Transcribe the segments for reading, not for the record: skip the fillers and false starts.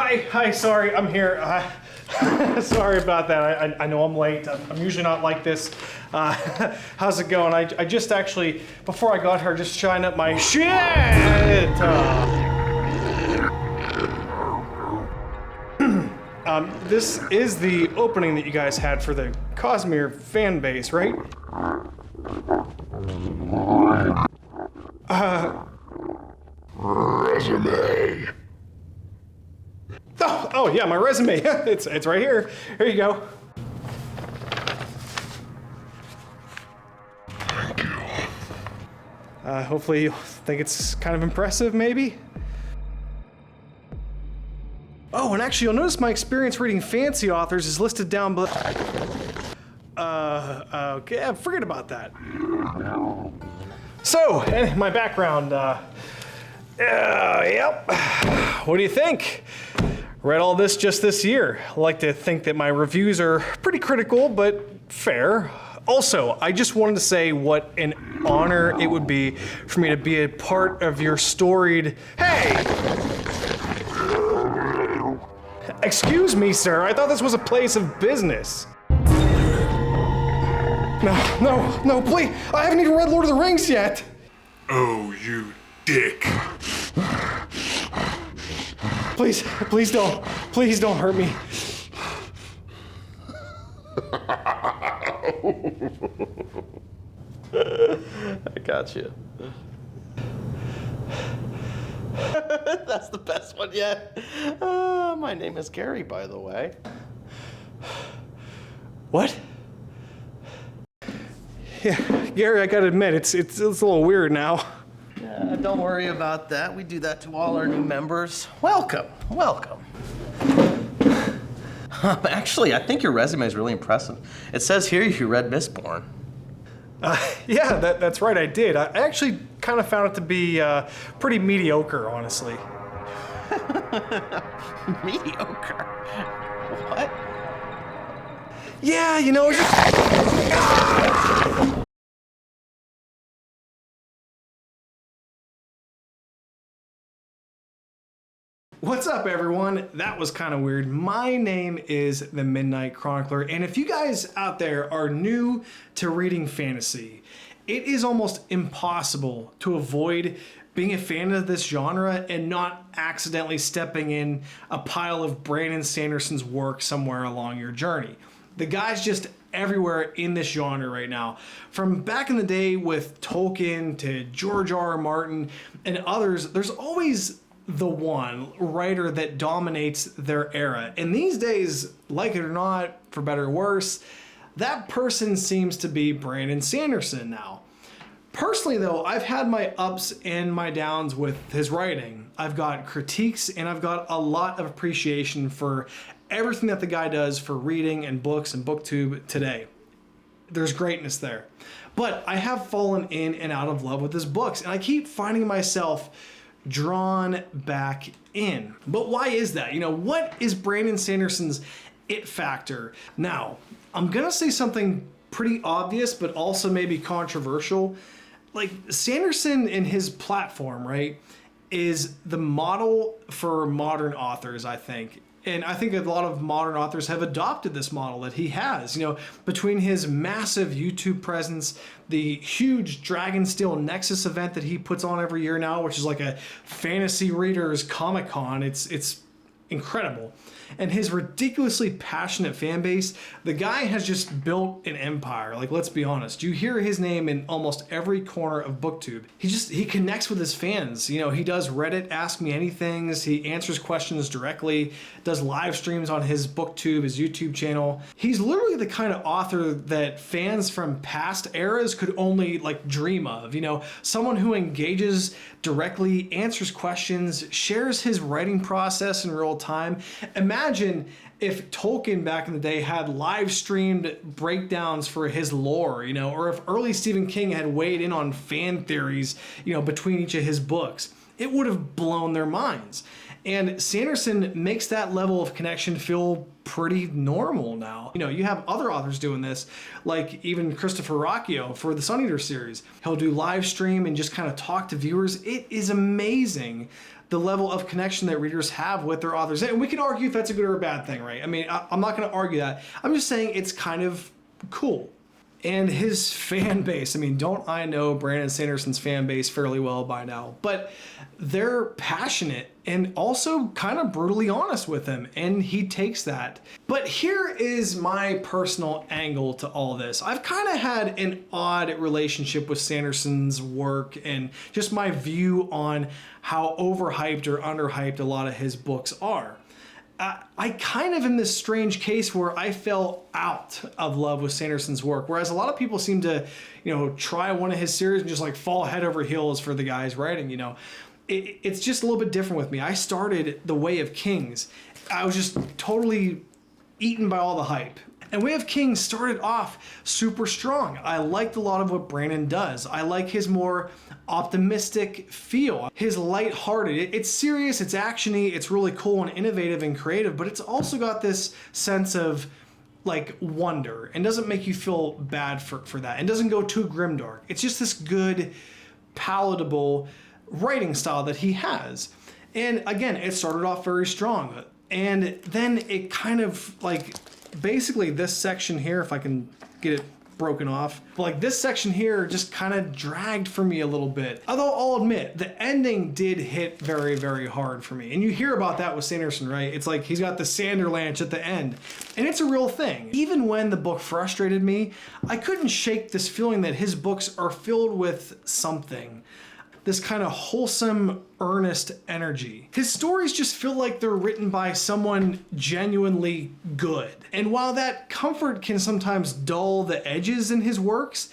Hi, sorry, I'm here. Sorry about that. I know I'm late. I'm usually not like this. How's it going? I just actually, before I got here, just shined up my shit. This is the opening that you guys had for the Cosmere fan base, right? Resume. Oh yeah, my resume. It's right here. Here you go. Thank you. Hopefully you'll think it's kind of impressive, maybe? Oh, and actually you'll notice my experience reading fantasy authors is listed down below. Okay, forget about that. So, my background, yep. What do you think? Read all this just this year. I like to think that my reviews are pretty critical, but fair. Also, I just wanted to say what an honor it would be for me to be a part of your storied... Hey! Excuse me, sir. I thought this was a place of business. No, please. I haven't even read Lord of the Rings yet. Oh, you dick. Please don't hurt me. I got you. That's the best one yet. My name is Gary, by the way. What? Yeah, Gary, I gotta admit, it's a little weird now. Yeah, don't worry about that. We do that to all our new members. Welcome. Actually, I think your resume is really impressive. It says here you read Mistborn. Yeah, that's right, I did. I actually kind of found it to be pretty mediocre, honestly. Mediocre? What? Yeah, you know, What's up, everyone? That was kind of weird. My name is the Midnight Chronicler, and if you guys out there are new to reading fantasy, it is almost impossible to avoid being a fan of this genre and not accidentally stepping in a pile of Brandon Sanderson's work somewhere along your journey. The guy's just everywhere in this genre right now. From back in the day with Tolkien to George R.R. Martin and others, there's always the one writer that dominates their era. And these days, like it or not, for better or worse, that person seems to be Brandon Sanderson now. Personally though, I've had my ups and my downs with his writing. I've got critiques and I've got a lot of appreciation for everything that the guy does for reading and books and Booktube today. There's greatness there. But I have fallen in and out of love with his books, and I keep finding myself drawn back in. But why is that? You know, what is Brandon Sanderson's it factor? Now, I'm gonna say something pretty obvious, but also maybe controversial. Like, Sanderson and his platform, right, is the model for modern authors, I think. And I think a lot of modern authors have adopted this model that he has. You know, between his massive YouTube presence, the huge Dragonsteel Nexus event that he puts on every year now, which is like a fantasy readers Comic-Con, it's incredible. And his ridiculously passionate fan base, the guy has just built an empire. Like, let's be honest. You hear his name in almost every corner of Booktube. He connects with his fans. You know, he does Reddit Ask Me Anythings. He answers questions directly, does live streams on his Booktube, his YouTube channel. He's literally the kind of author that fans from past eras could only like dream of. You know, someone who engages directly, answers questions, shares his writing process in real time. Imagine if Tolkien back in the day had live streamed breakdowns for his lore, you know, or if early Stephen King had weighed in on fan theories, you know, between each of his books. It would have blown their minds. And Sanderson makes that level of connection feel pretty normal now. You know, you have other authors doing this, like even Christopher Rocchio for the Sun Eater series. He'll do live stream and just kind of talk to viewers. It is amazing the level of connection that readers have with their authors. And we can argue if that's a good or a bad thing, right? I mean, I'm not going to argue that. I'm just saying it's kind of cool. And his fan base, I mean, don't I know Brandon Sanderson's fan base fairly well by now? But they're passionate and also kind of brutally honest with him, and he takes that. But here is my personal angle to all this. I've kind of had an odd relationship with Sanderson's work and just my view on how overhyped or underhyped a lot of his books are. I kind of in this strange case where I fell out of love with Sanderson's work, whereas a lot of people seem to, try one of his series and just like fall head over heels for the guy's writing, It's just a little bit different with me. I started The Way of Kings. I was just totally eaten by all the hype. And Way of Kings started off super strong. I liked a lot of what Brandon does. I like his more optimistic feel, his lighthearted. It's serious, it's actiony, it's really cool and innovative and creative, but it's also got this sense of like wonder and doesn't make you feel bad for that and doesn't go too grimdark. It's just this good, palatable writing style that he has. And again, it started off very strong. And then it kind of like, basically this section here, if I can get it broken off, like this section here just kind of dragged for me a little bit. Although I'll admit, the ending did hit very, very hard for me. And you hear about that with Sanderson, right? It's like he's got the Sanderlanche at the end. And it's a real thing. Even when the book frustrated me, I couldn't shake this feeling that his books are filled with something. This kind of wholesome, earnest energy. His stories just feel like they're written by someone genuinely good. And while that comfort can sometimes dull the edges in his works,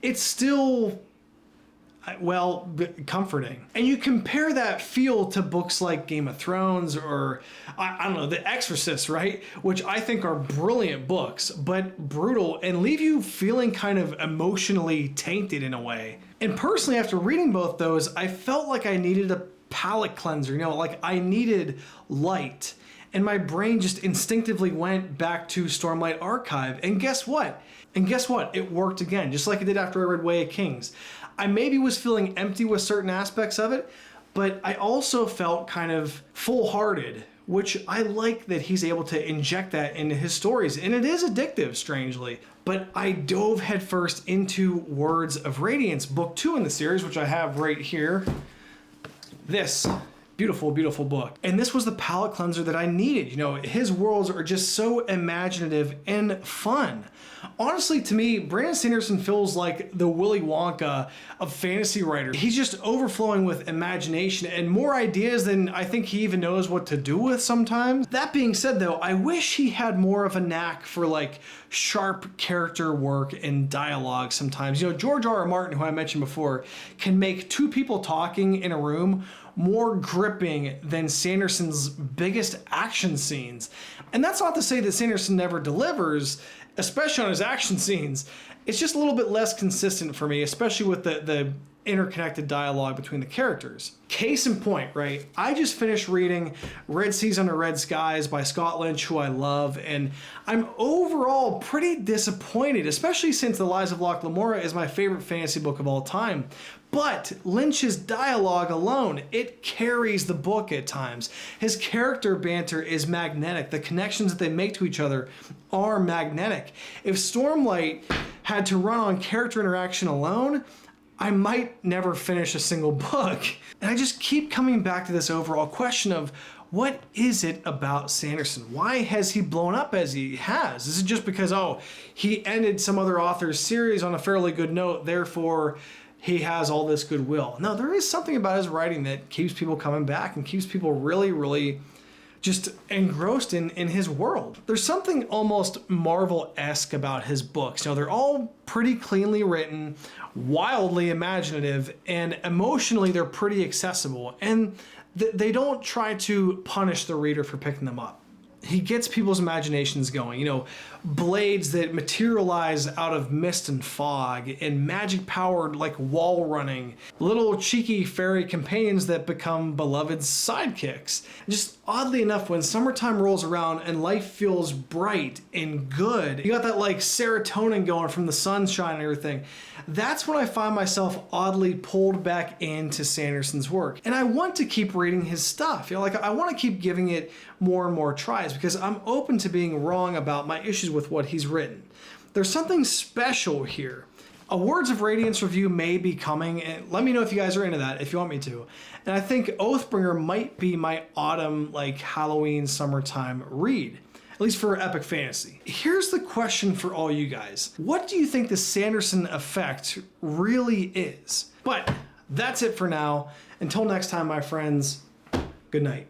it's still, well, comforting. And you compare that feel to books like Game of Thrones or, I don't know, The Exorcist, right? Which I think are brilliant books, but brutal and leave you feeling kind of emotionally tainted in a way. And personally, after reading both those, I felt like I needed a palate cleanser, like I needed light. And my brain just instinctively went back to Stormlight Archive. And guess what? It worked again, just like it did after I read Way of Kings. I maybe was feeling empty with certain aspects of it, but I also felt kind of full-hearted, which I like that he's able to inject that into his stories. And it is addictive, strangely. But I dove headfirst into Words of Radiance, book 2 in the series, which I have right here. This beautiful, beautiful book. And this was the palate cleanser that I needed. His worlds are just so imaginative and fun. Honestly, to me, Brandon Sanderson feels like the Willy Wonka of fantasy writers. He's just overflowing with imagination and more ideas than I think he even knows what to do with sometimes. That being said, though, I wish he had more of a knack for like sharp character work and dialogue sometimes. George R.R. Martin, who I mentioned before, can make two people talking in a room more gripping than Sanderson's biggest action scenes. And that's not to say that Sanderson never delivers, especially on his action scenes. It's just a little bit less consistent for me, especially with the interconnected dialogue between the characters. Case in point, right? I just finished reading Red Seas Under Red Skies by Scott Lynch, who I love, and I'm overall pretty disappointed, especially since The Lies of Locke Lamora is my favorite fantasy book of all time. But Lynch's dialogue alone, it carries the book at times. His character banter is magnetic. The connections that they make to each other are magnetic. If Stormlight had to run on character interaction alone, I might never finish a single book. And I just keep coming back to this overall question of, what is it about Sanderson? Why has he blown up as he has? Is it just because, he ended some other author's series on a fairly good note, therefore he has all this goodwill? No, there is something about his writing that keeps people coming back and keeps people really, really just engrossed in his world. There's something almost Marvel-esque about his books. They're all pretty cleanly written, wildly imaginative, and emotionally they're pretty accessible. And they don't try to punish the reader for picking them up. He gets people's imaginations going, blades that materialize out of mist and fog, and magic-powered like wall running, little cheeky fairy companions that become beloved sidekicks. Just oddly enough, when summertime rolls around and life feels bright and good, you got that like serotonin going from the sunshine and everything, that's when I find myself oddly pulled back into Sanderson's work. And I want to keep reading his stuff. You know, like I want to keep giving it more and more tries because I'm open to being wrong about my issues with what he's written. There's something special here. A Words of Radiance review may be coming, and let me know if you guys are into that, if you want me to. And I think Oathbringer might be my autumn, like Halloween, summertime read, at least for epic fantasy. Here's the question for all you guys. What do you think the Sanderson effect really is? But that's it for now. Until next time, my friends, good night.